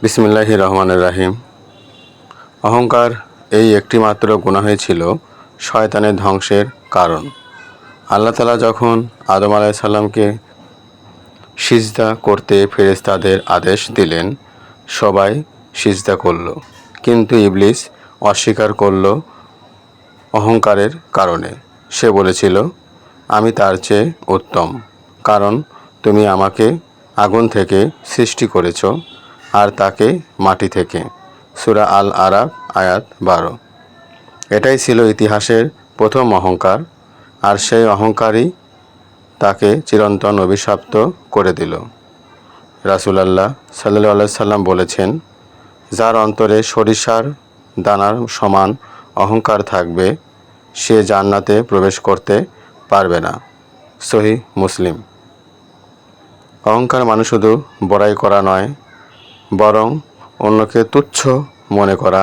বিসমিল্লাহির রহমানির রহিম। অহংকার এই একটিমাত্র গুনাহই ছিল শয়তানের ধ্বংসের কারণ। আল্লাহ তাআলা যখন আদম আলাইহিস সালামকে সিজদা করতে ফেরেশতাদের আদেশ দিলেন, সবাই সিজদা করল, কিন্তু ইবলিস অস্বীকার করল অহংকারের কারণে। সে বলেছিল, আমি তার চেয়ে উত্তম, কারণ তুমি আমাকে আগুন থেকে সৃষ্টি করেছ আর তাকে মাটি থেকে। সূরা আল আরাফ আয়াত 12। এটাই ছিল ইতিহাসের প্রথম অহংকার, আর সেই অহংকারই তাকে চিরন্তন অভিশপ্ত করে দিল। রাসূলুল্লাহ সাল্লাল্লাহু আলাইহি সাল্লাম বলেছেন, যার অন্তরে সরিষার দানার সমান অহংকার থাকবে, সে জান্নাতে প্রবেশ করতে পারবে না। সহিহ মুসলিম। অহংকার মানে শুধু বড়াই করা নয়, বরং অন্যকে তুচ্ছ মনে করা,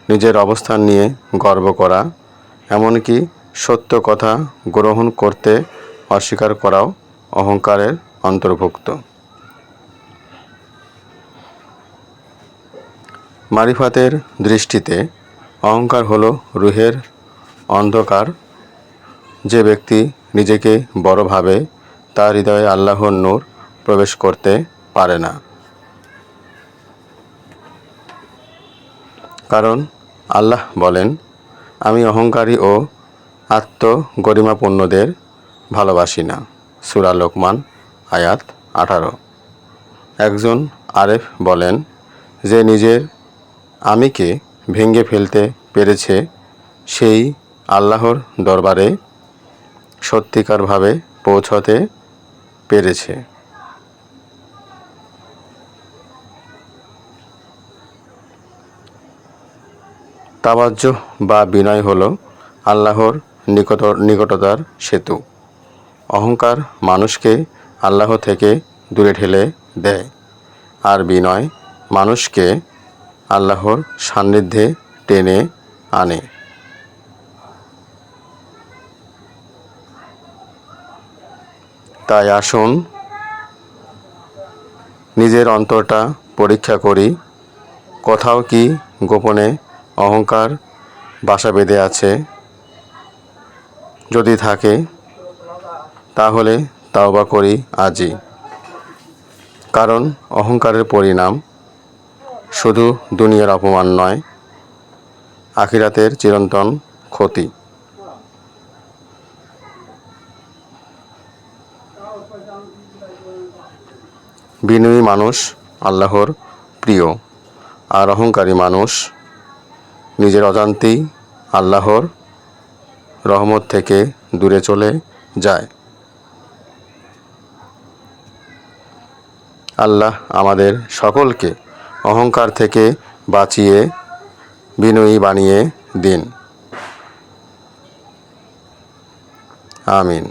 নিজের অবস্থান নিয়ে গর্ব করা, এমনকি সত্য কথা গ্রহণ করতে অস্বীকার করাও অহংকারের অন্তর্ভুক্ত। মারিফাতের দৃষ্টিতে অহংকার হলো রূহের অন্ধকার। যে ব্যক্তি নিজেকে বড় ভাবে, তার হৃদয়ে আল্লাহর নূর প্রবেশ করতে পারে না। কারণ আল্লাহ বলেন, আমি অহংকারী ও আত্মগরিমাপূর্ণদের ভালোবাসি না। সূরা লোকমান আয়াত 18। একজন আরেফ বলেন, যে নিজের আমিকে ভেঙে ফেলতে পেরেছে, সেই আল্লাহর দরবারে সত্যিকারভাবে পৌঁছতে পেরেছে। তাওয়াজ্জুহ বা বিনয় হলো আল্লাহর নিকটতার সেতু। অহংকার মানুষকে আল্লাহ থেকে দূরে ঠেলে দেয়, আর বিনয় মানুষকে আল্লাহর সান্নিধ্যে টেনে আনে। তাই আসুন নিজের অন্তরটা পরীক্ষা করি, কোথাও কি গোপনে অহংকার বাসা বেঁধে আছে? যদি থাকে, তাহলে তাওবা করি আজই। কারণ অহংকারের পরিণাম শুধু দুনিয়ার অপমান নয়, আখিরাতের চিরন্তন ক্ষতি। বিনয়ী মানুষ আল্লাহর প্রিয়, আর অহংকারী মানুষ নিজের অজান্তেই আল্লাহর রহমত থেকে দূরে চলে যায়। আল্লাহ আমাদের সকলকে অহংকার থেকে বাঁচিয়ে বিনয়ী বানিয়ে দিন। আমিন।